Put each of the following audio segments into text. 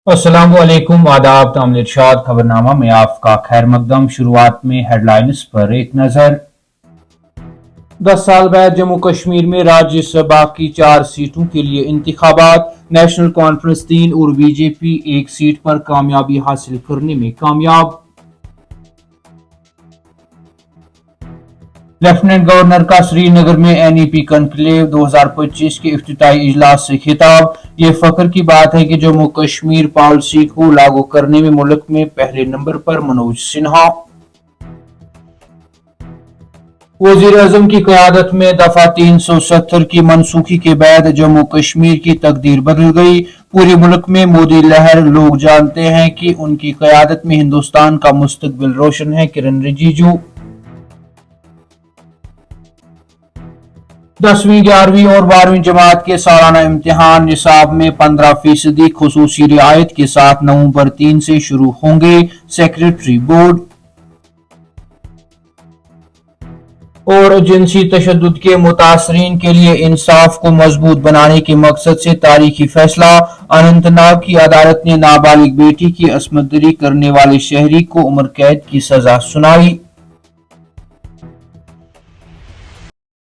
अस्सलाम वालेकुम, आदाब, तामील इरशाद खबरनामा में आपका खैर मकदम। शुरुआत में हेडलाइंस पर एक नजर। 10 साल बाद जम्मू कश्मीर में राज्यसभा की 4 सीटों के लिए इंतखाबात। नेशनल कॉन्फ्रेंस 3 और बीजेपी 1 सीट पर कामयाबी हासिल करने में कामयाब। लेफ्टिनेंट गवर्नर का श्रीनगर में NEP कॉन्क्लेव 2025 के इफ्तिताई इजलास से खिताब। ये फख्र की बात है कि जम्मू कश्मीर पॉलिसी को लागू करने में मुल्क में पहले नंबर पर मनोज सिन्हा। वज़ीर-ए-आज़म की क़यादत में दफा 370 की मनसूखी के बाद जम्मू कश्मीर की तकदीर बदल गई। पूरे मुल्क में मोदी लहर। लोग जानते हैं कि उनकी क़यादत में हिंदुस्तान का मुस्तकबिल रोशन है। किरण रिजिजू। 10वीं, 11वीं और 12वीं जमात के सालाना इम्तिहान निसाब में 15% खुसूसी रियायत के साथ नवंबर 3 से शुरू होंगे। Secretary board. और जिनसी तशद्दुद के मुतासरीन के लिए इंसाफ को मजबूत बनाने के मकसद से तारीखी फैसला। अनंतनाग की अदालत ने नाबालिग बेटी की असमत दरी करने वाले शहरी को उम्र कैद की सजा सुनाई।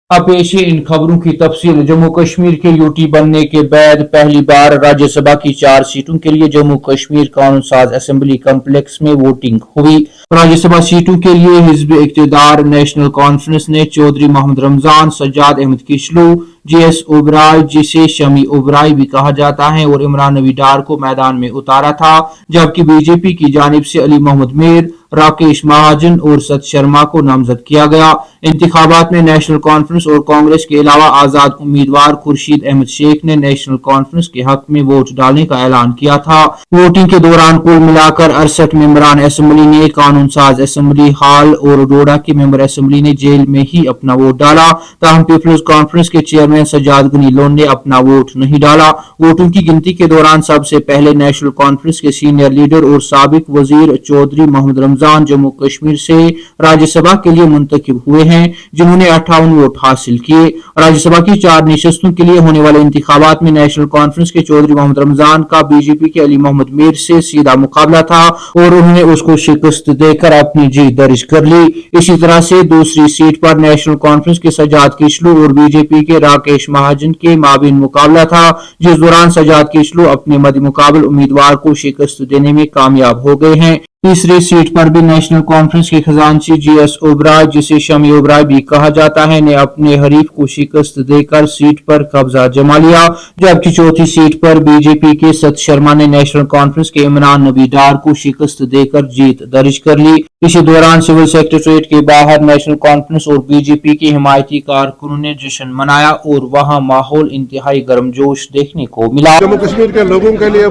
अब पेश है इन खबरों की तफसील। जम्मू कश्मीर के यूटी बनने के बाद पहली बार राज्यसभा की 4 सीटों के लिए जम्मू कश्मीर कानून साज असेंबली कम्प्लेक्स में वोटिंग हुई। राज्यसभा सीटों के लिए हिज़्ब इक़्तिदार नेशनल कॉन्फ्रेंस ने चौधरी मोहम्मद रमजान, सज्जाद अहमद किशलू, JS ओबराय, जिसे शमी ओबराय भी कहा जाता है, और इमरान नबी डार को मैदान में उतारा था, जबकि बीजेपी की जानिब से अली मोहम्मद मीर, राकेश महाजन और सत शर्मा को नामजद किया गया। इंतखाबात में नेशनल कॉन्फ्रेंस और कांग्रेस के अलावा आजाद उम्मीदवार खुर्शीद अहमद शेख ने नेशनल कॉन्फ्रेंस के हक में वोट डालने का ऐलान किया था। वोटिंग के दौरान कुल मिलाकर 68 मेंबरान असेंबली ने कानून साज असेंबली हाल और डोडा के मेंबर असेंबली ने जेल में ही अपना वोट डाला। ताहम पीपल्स कॉन्फ्रेंस के चेयरमैन सज्जाद गनी लोन ने अपना वोट नहीं डाला। वोटों की गिनती के दौरान सबसे पहले नेशनल कॉन्फ्रेंस के सीनियर लीडर और साबिक वजीर चौधरी मोहम्मद रमजान जम्मू कश्मीर से राज्यसभा के लिए मुंतखब हुए हैं, जिन्होंने 58 वोट हासिल किए। राज्यसभा की 4 निशस्तों के लिए होने वाले इंतखाबात में नेशनल कॉन्फ्रेंस के चौधरी मोहम्मद रमजान का बीजेपी के अली मोहम्मद मीर से सीधा मुकाबला था और उन्होंने उसको शिकस्त देकर अपनी जीत दर्ज कर ली। इसी तरह से दूसरी सीट पर नेशनल कॉन्फ्रेंस के सज्जाद किशलू और बीजेपी के राकेश महाजन के माबीन मुकाबला था, जिस दौरान सज्जाद किशलू अपने मद्देमुकाबल उम्मीदवार को शिकस्त देने में कामयाब हो गए हैं। तीसरी सीट पर भी नेशनल कॉन्फ्रेंस के खजांची JS ओबराय, जिसे शमी ओबराय भी कहा जाता है, ने अपने हरीफ को शिकस्त देकर सीट पर कब्जा जमा लिया, जबकि चौथी सीट पर बीजेपी के सत शर्मा ने नेशनल कॉन्फ्रेंस के इमरान नबी डार को शिकस्त देकर जीत दर्ज कर ली। इसी दौरान सिविल सेक्रेटरीट के बाहर नेशनल कॉन्फ्रेंस और बीजेपी के हिमायती कारकुनों ने जश्न मनाया और वहां माहौल इंतहाई गर्मजोश देखने को मिला। जम्मू कश्मीर के लोगों के लिए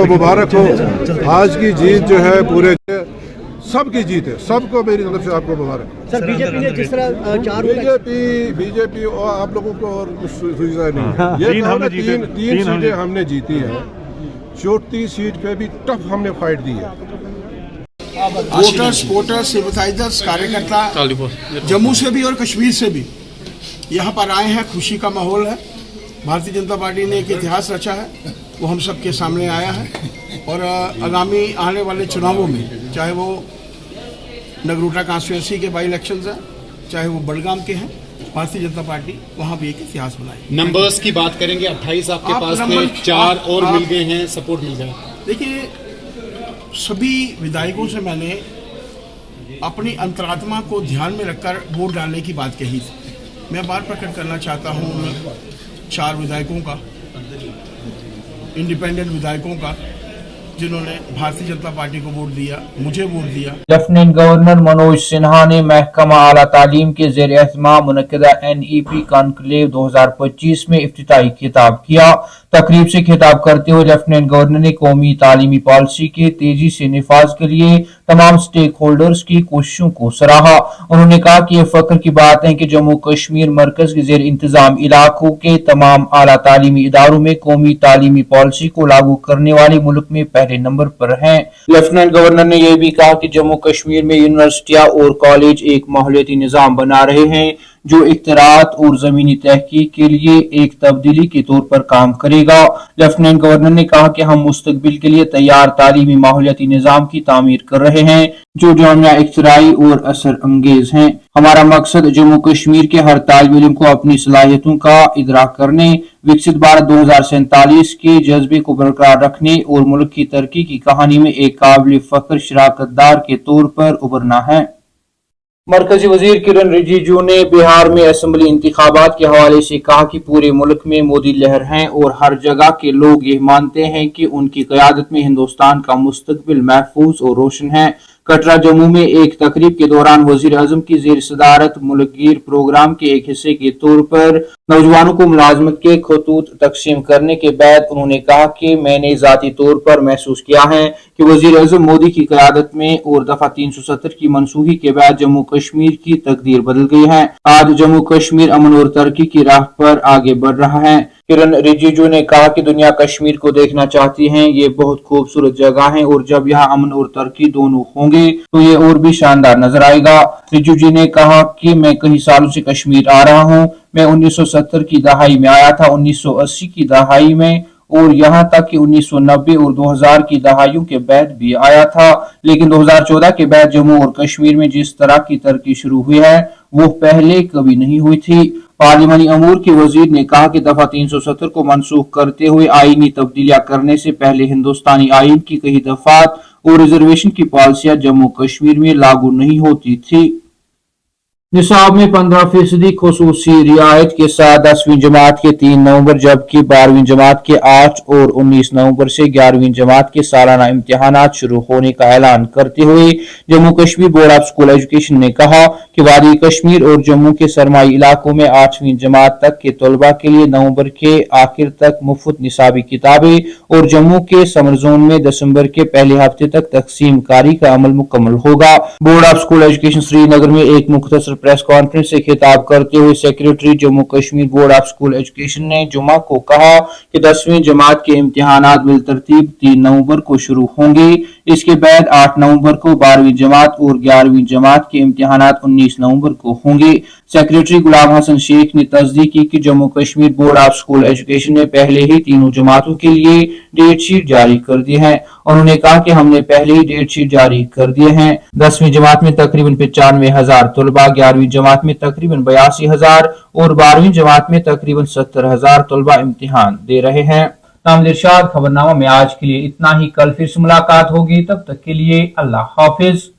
मुबारक हो। आज की जीत जो है पूरे सबकी जीत है, सबको मेरी तरफ से आपको मुबारक। सर बीजेपी ने जिस तरह 4 बीजेपी और आप लोगों को और सुविधा नहीं, ये तीन सीटें हमने जीती हैं। चौथी सीट पे भी टफ हमने फाइट दी है। वोटर्स सिंपथाइजर्स कार्यकर्ता जम्मू से भी और कश्मीर से भी यहाँ पर आए हैं। खुशी का माहौल है। भारतीय जनता पार्टी ने एक इतिहास रचा है, वो हम सबके सामने आया है। और आगामी आने वाले चुनावों में, चाहे वो नगरोटा कॉन्स्टिट्यूंसी के बाई इलेक्शंस हैं, चाहे वो बड़गाम के हैं, भारतीय जनता पार्टी वहाँ भी एक इतिहास बनाएगी। नंबर्स की बात करेंगे, 28 आपके पास थे, 4 और मिल गए हैं, सपोर्ट मिल गया। देखिए, सभी विधायकों से मैंने अपनी अंतरात्मा को ध्यान में रखकर वोट डालने की बात कही थी। मैं आभार प्रकट करना चाहता हूँ 4 विधायकों का, इंडिपेंडेंट विधायकों का, जिन्होंने भारतीय जनता पार्टी को वोट दिया, मुझे वोट दिया। लेफ्टिनेंट गवर्नर मनोज सिन्हा ने महकमा आला तालीम के ज़ेर एहतमाम मुनक्किदा NEP कॉन्क्लेव 2025 में इफ्तिताई खिताब किया। तकरीब से खिताब करते हुए लेफ्टिनेंट गवर्नर ने कौमी तालीमी पॉलिसी के तेजी से निफाज के लिए तमाम स्टेक होल्डर्स की कोशिशों को सराहा। उन्होंने कहा कि यह फख्र की बात है कि जम्मू कश्मीर मरकज के ज़ेर इंतजाम इलाकों के तमाम आला तालीमी इदारों में कौमी तालीमी पॉलिसी को लागू करने वाले मुल्क में पहले नंबर पर हैं। लेफ्टिनेंट गवर्नर ने यह भी कहा कि जम्मू कश्मीर में यूनिवर्सिटियां और कॉलेज एक माहौलियाती निजाम बना रहे हैं जो इख्तियारात और ज़मीनी तहकीक के लिए एक तब्दीली के तौर पर काम करेगा। लेफ्टिनेंट गवर्नर ने कहा कि हम मुस्तकबिल के लिए तैयार तालीमी माहौलियाती निज़ाम की तामीर कर रहे हैं जो जामिया इख्तिराई और असर अंगेज हैं। हमारा मकसद जम्मू कश्मीर के हर तालिब इल्म को अपनी सलाहियतों का इदराक करने, विकसित भारत 2047 के जज्बे को बरकरार रखने और मुल्क की तरक्की की कहानी में एक काबिल फख्र शराकतदार के तौर पर उभरना है। मरकजी वजीर किरण रिजिजू ने बिहार में असेंबली इंतखाबात के हवाले से कहा कि पूरे मुल्क में मोदी लहर है और हर जगह के लोग ये मानते हैं कि उनकी क़यादत में हिंदुस्तान का मुस्तकबिल महफूज और रोशन है। कटरा जम्मू में एक तकरीब के दौरान वजीर आजम की ज़ेर सदारत मुल्कगीर प्रोग्राम के एक हिस्से के तौर पर नौजवानों को मुलाजमत के खतूत तकसीम करने के बाद उन्होंने कहा कि मैंने ज़ाती तौर पर महसूस किया है कि वजीर आजम मोदी की क़यादत में और दफा 370 की मनसूखी के बाद जम्मू कश्मीर की तकदीर बदल गई है। आज जम्मू कश्मीर अमन और तरक्की की राह पर आगे बढ़ रहा है। किरण रिजिजू ने कहा कि दुनिया कश्मीर को देखना चाहती है, ये बहुत खूबसूरत जगह है और जब यहाँ अमन और तरक्की दोनों होंगे तो ये और भी शानदार नजर आएगा। रिजिजू ने कहा कि मैं कई सालों से कश्मीर आ रहा हूँ। मैं 1970 की दहाई में आया था, 1980 की दहाई में और यहाँ तक कि 1990 और 2000 की दहाइयों के बाद भी आया था, लेकिन 2014 के बाद जम्मू और कश्मीर में जिस तरह की तरक्की शुरू हुई है वो पहले कभी नहीं हुई थी। पार्लिमानी अमूर के वजीर ने कहा कि दफा 370 को मनसूख करते हुए आईनी तब्दीलियां करने से पहले हिंदुस्तानी आईन की कई दफात और रिजर्वेशन की पॉलिसियां जम्मू कश्मीर में लागू नहीं होती थी। निसाब में 15% खुसूसी रियायत के साथ 10वीं जमात के 3 नवंबर जबकि 12वीं जमात के 8 और 19 नवंबर से 11वीं जमात के सालाना इम्तिहानात शुरू होने का ऐलान करते हुए Jammu Kashmir board of school education ने कहा कि वादी कश्मीर और जम्मू के सरमाई इलाकों में 8वीं जमात तक के तलबा के लिए नवंबर के आखिर तक मुफ्त निसाबी किताबें और जम्मू के समर जोन में दिसंबर के पहले हफ्ते तक तकसीम कारी का अमल मुकम्मल होगा। Board of school education Srinagar में एक मुख्तसर प्रेस कॉन्फ्रेंस से खिताब करते हुए secretary Jammu Kashmir board of school education ने जुमा को कहा कि 10वीं जमात के इम्तिहानात बिलतरतीब 3 नवंबर को शुरू होंगे। इसके बाद 8 नवंबर को 12वीं जमात और 11वीं जमात के इम्तिहानात 19 नवंबर को होंगे। सेक्रेटरी गुलाम हसन शेख ने तस्दीक की कि Jammu Kashmir board of school education ने पहले ही तीनों जमातों के लिए डेट शीट जारी कर दी है। उन्होंने कहा कि हमने पहले ही डेट शीट जारी कर दिए हैं। 10वीं जमात में तकरीबन 95,000 तलबा, 11वीं जमात में तकरीबन 82,000 और 12वीं जमात में तकरीबन 70,000 तलबा इम्तिहान दे रहे हैं। नाम इरशाद, खबरनामा में आज के लिए इतना ही। कल फिर से मुलाकात होगी, तब तक के लिए अल्लाह हाफिज।